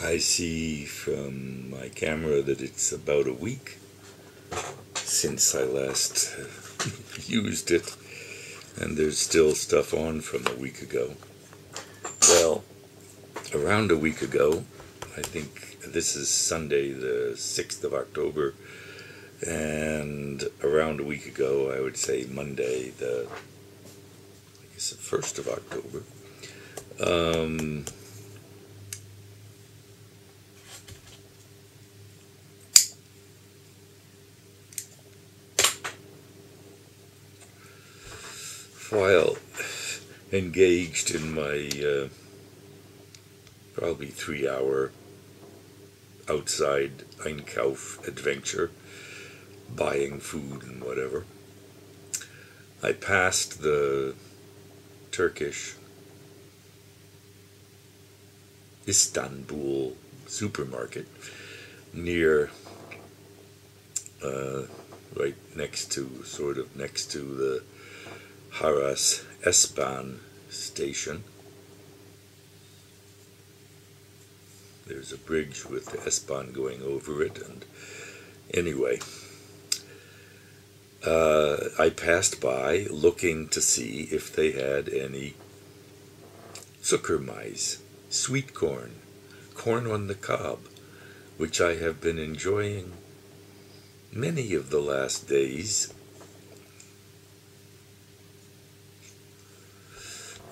I see from my camera that it's about a week since I last used it, and there's still stuff on from a week ago. Well, around a week ago, I think this is Sunday the 6th of October, and around a week ago, I would say Monday the, I guess the 1st of October, while engaged in my probably 3 hour outside Einkauf adventure, buying food and whatever, I passed the Turkish Istanbul supermarket near, right next to, sort of next to the Haras S-Bahn station. There's a bridge with the S-Bahn going over it, and anyway, I passed by looking to see if they had any zuckermais, sweet corn, corn on the cob, which I have been enjoying many of the last days.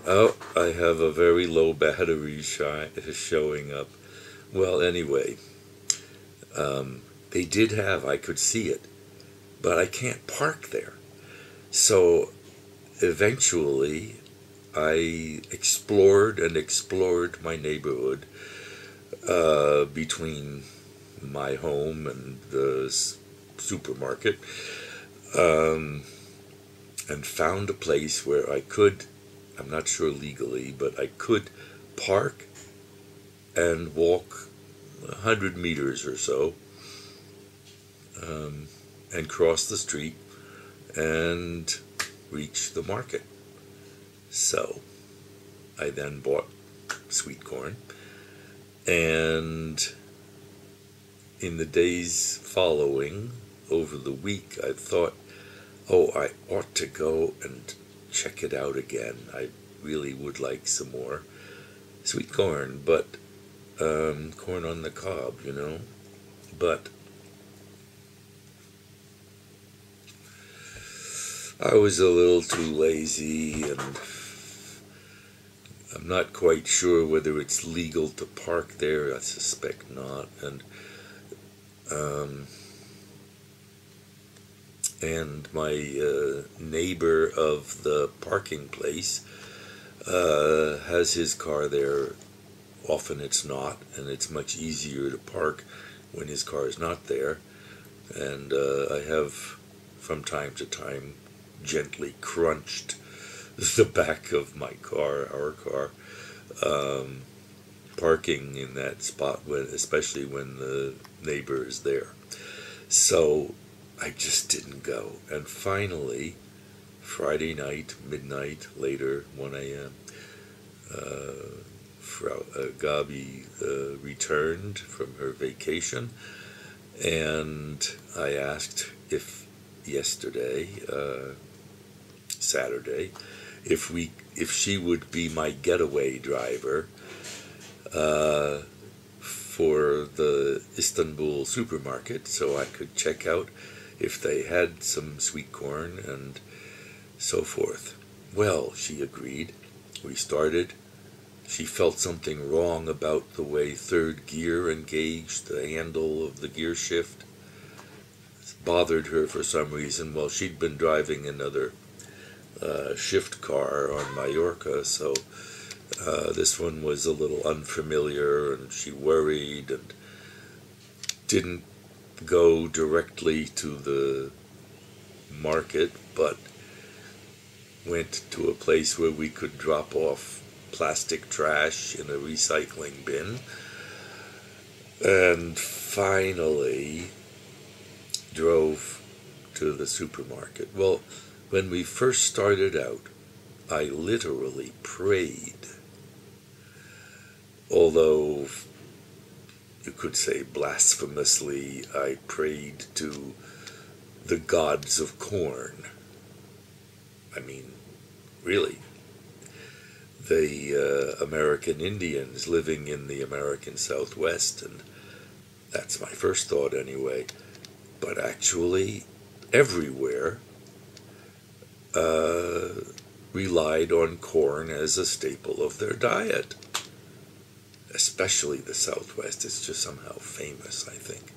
Oh, I have a very low battery showing up. Well, anyway, they did have, I could see it, but I can't park there. So eventually I explored and explored my neighborhood between my home and the supermarket, and found a place where I could, I'm not sure legally, but I could park and walk 100 meters or so, and cross the street and reach the market. So I then bought sweet corn, and in the days following, over the week, I thought, oh, I ought to go and check it out again. I really would like some more sweet corn, but corn on the cob, you know. But I was a little too lazy, and I'm not quite sure whether it's legal to park there. I suspect not. And my neighbor of the parking place has his car there. Often it's not, and it's much easier to park when his car is not there. And I have, from time to time, gently crunched the back of my car, our car, parking in that spot, especially when the neighbor is there. So I just didn't go. And finally, Friday night, midnight, later, 1 a.m., Frau Gabi returned from her vacation, and I asked if yesterday, Saturday, if she would be my getaway driver for the Istanbul supermarket, so I could check out if they had some sweet corn and so forth. Well, she agreed. We started. She felt something wrong about the way third gear engaged the handle of the gear shift. It bothered her for some reason. Well, she'd been driving another shift car on Mallorca, so this one was a little unfamiliar, and she worried and didn't go directly to the market, but went to a place where we could drop off plastic trash in a recycling bin, and finally drove to the supermarket. Well, when we first started out, I literally prayed, although you could say blasphemously, I prayed to the gods of corn. I mean, really. The American Indians living in the American Southwest, and that's my first thought anyway. But actually, everywhere relied on corn as a staple of their diet. Especially the Southwest. It's just somehow famous, I think,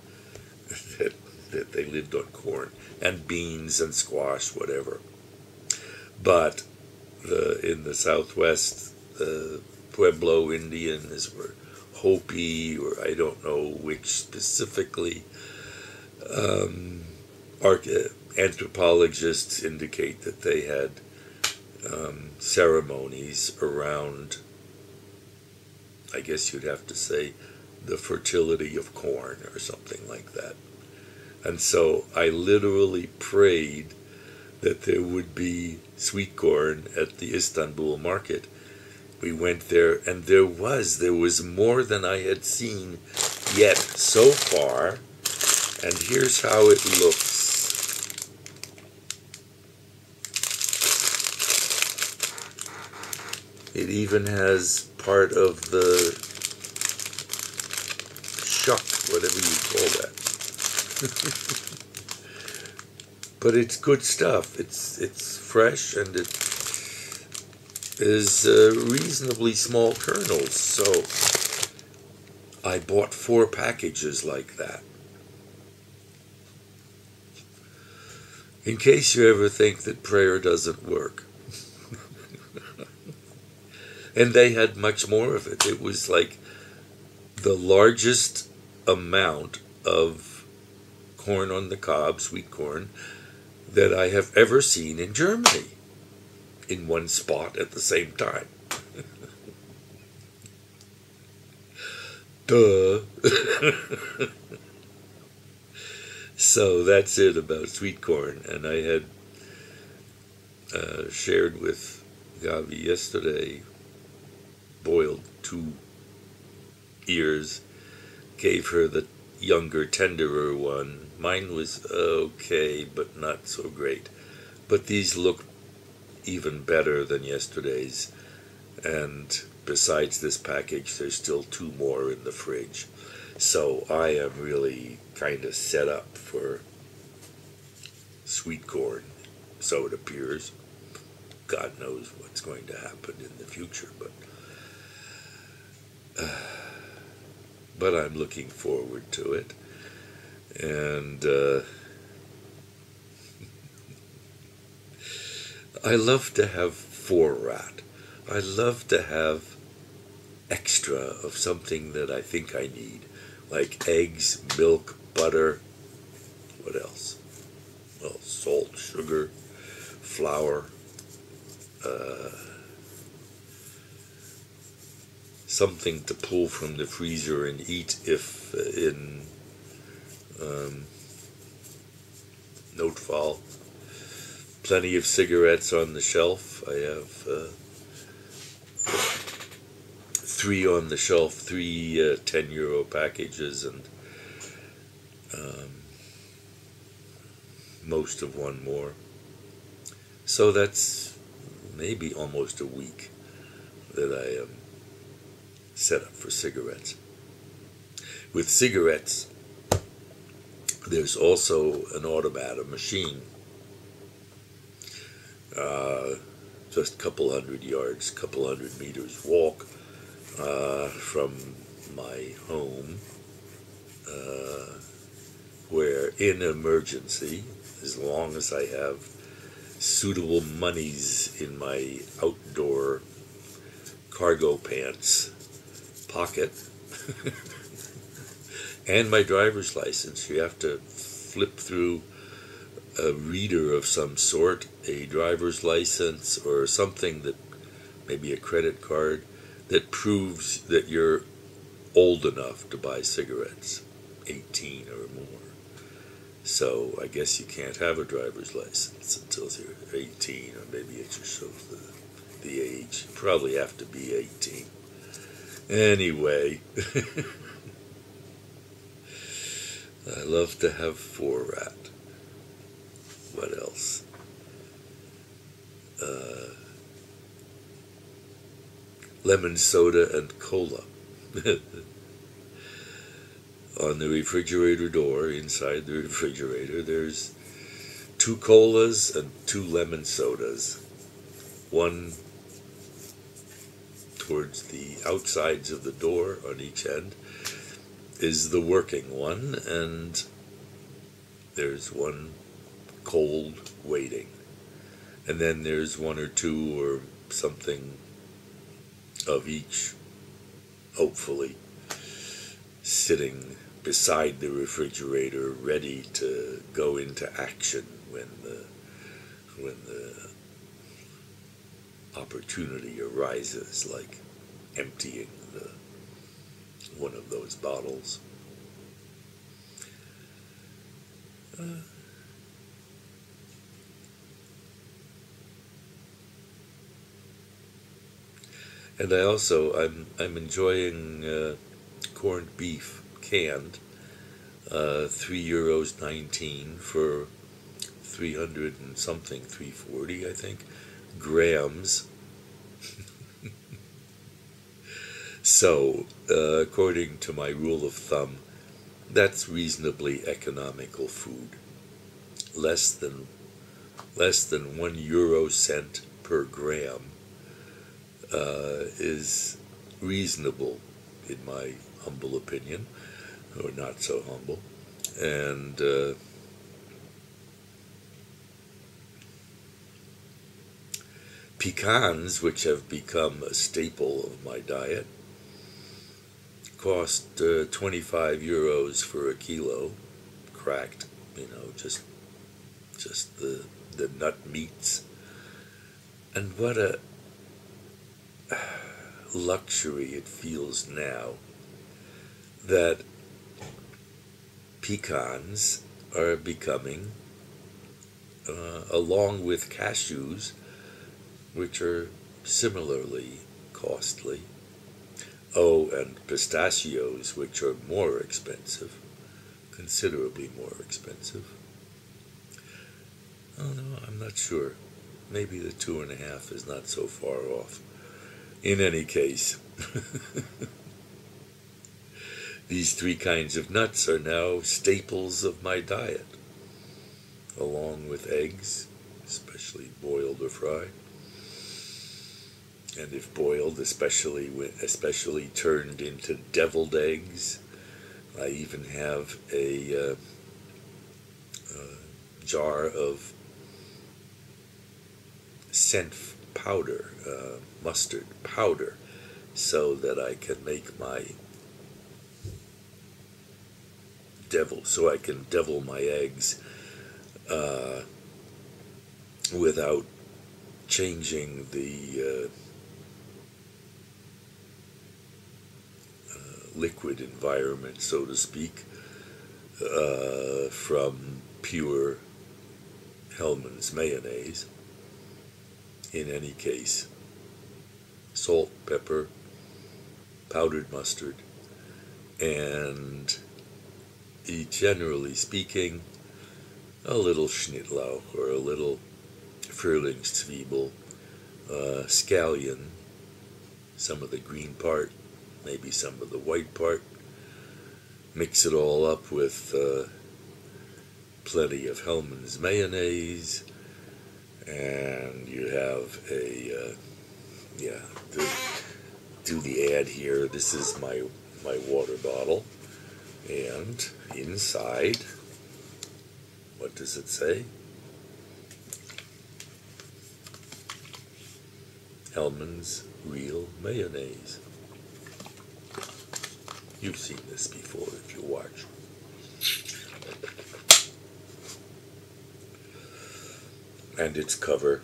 that they lived on corn and beans and squash, whatever. But in the Southwest, the Pueblo Indians were Hopi, or I don't know which specifically. Anthropologists indicate that they had ceremonies around, I guess you'd have to say, the fertility of corn or something like that. And so I literally prayed that there would be sweet corn at the Istanbul market. We went there, and there was more than I had seen yet so far. And here's how it looks. It even has part of the shuck, whatever you call that. But it's good stuff. It's fresh, and it is reasonably small kernels. So I bought 4 packages like that. In case you ever think that prayer doesn't work. And they had much more of it. It was like the largest amount of corn on the cob, sweet corn, that I have ever seen in Germany in one spot at the same time. Duh. So that's it about sweet corn. And I had shared with Gavi yesterday, boiled 2 ears, gave her the younger, tenderer one. Mine was okay, but not so great. But these look even better than yesterday's. And besides this package, there's still 2 more in the fridge. So I am really kind of set up for sweet corn, so it appears. God knows what's going to happen in the future, but I'm looking forward to it. And I love to have Vorrat. I love to have extra of something that I think I need, like eggs, milk, butter. What else? Well, salt, sugar, flour. Something to pull from the freezer and eat if in Notfall. Plenty of cigarettes on the shelf. I have 3 on the shelf, 3 €10 packages, and most of 1 more. So that's maybe almost a week that I am set up for cigarettes. With cigarettes, there's also an automat, a machine, just a couple hundred yards, couple hundred meters walk from my home, where in emergency, as long as I have suitable monies in my outdoor cargo pants pocket and my driver's license, you have to flip through a reader of some sort, a driver's license or something, that maybe a credit card, that proves that you're old enough to buy cigarettes, 18 or more. So I guess you can't have a driver's license until you're 18, or maybe it just shows the age. You probably have to be 18. Anyway, I love to have 4-rat. What else? Lemon soda and cola. On the refrigerator door, inside the refrigerator, there's 2 colas and 2 lemon sodas. One towards the outsides of the door on each end is the working one, and there's one cold waiting. And then there's 1 or 2 or something of each, hopefully, sitting beside the refrigerator, ready to go into action when the opportunity arises, like emptying one of those bottles. And I'm enjoying corned beef, canned, €3.19 for 300 and something, 340, I think, grams. So, according to my rule of thumb, that's reasonably economical food. Less than €1 per gram is reasonable, in my humble opinion, or not so humble. And pecans, which have become a staple of my diet, cost €25 for a kilo, cracked, just the nut meats. And what a luxury it feels now that pecans are becoming, along with cashews, which are similarly costly, and pistachios, which are more expensive, considerably more expensive. Oh no, I'm not sure. Maybe the 2.5 is not so far off. In any case, these 3 kinds of nuts are now staples of my diet, along with eggs, especially boiled or fried. And if boiled, especially turned into deviled eggs. I even have a jar of scent powder, mustard powder, so that I can make so I can devil my eggs without changing the liquid environment, so to speak, from pure Hellmann's mayonnaise. In any case, salt, pepper, powdered mustard, and generally speaking, a little Schnittlauch or a little Frühlingszwiebel, scallion, some of the green part, maybe some of the white part. Mix it all up with plenty of Hellmann's mayonnaise, and you have do the ad here. This is my water bottle, and inside, what does it say? Hellmann's real mayonnaise. You've seen this before if you watch. And its cover,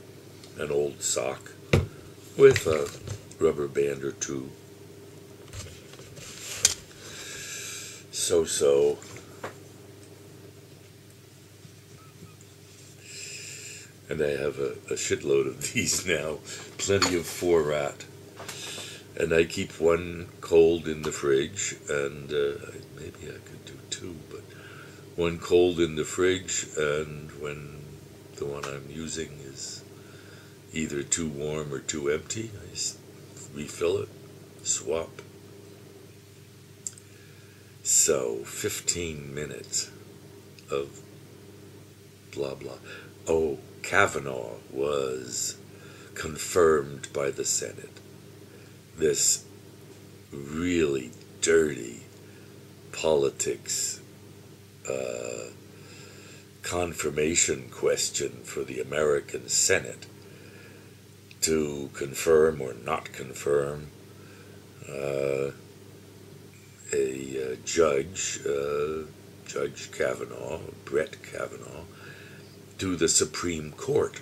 an old sock with a rubber band or 2. So. And I have a shitload of these now, plenty of 4-rat. And I keep one cold in the fridge, and maybe I could do 2, but one cold in the fridge, and when the one I'm using is either too warm or too empty, I refill it, swap. So 15 minutes of blah blah. Oh, Kavanaugh was confirmed by the Senate. This really dirty politics confirmation question for the American Senate to confirm or not confirm a judge, Judge Kavanaugh, Brett Kavanaugh, to the Supreme Court,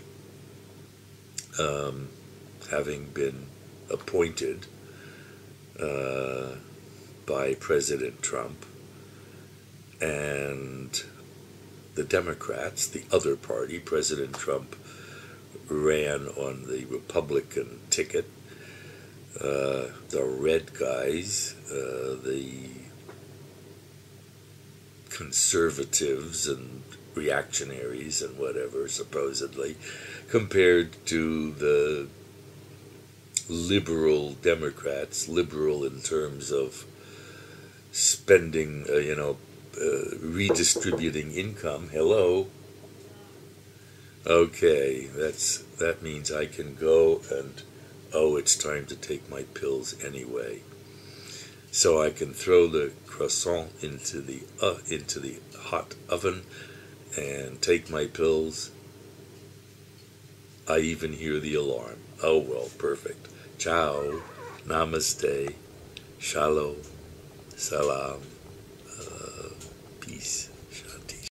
having been appointed by President Trump, and the Democrats, the other party. President Trump ran on the Republican ticket. The red guys, the conservatives and reactionaries and whatever, supposedly, compared to the liberal Democrats, liberal in terms of spending, redistributing income. Hello. Okay, that means I can go and, it's time to take my pills anyway. So I can throw the croissant into the hot oven and take my pills. I even hear the alarm. Oh well, perfect. Ciao, namaste, shalom, salam.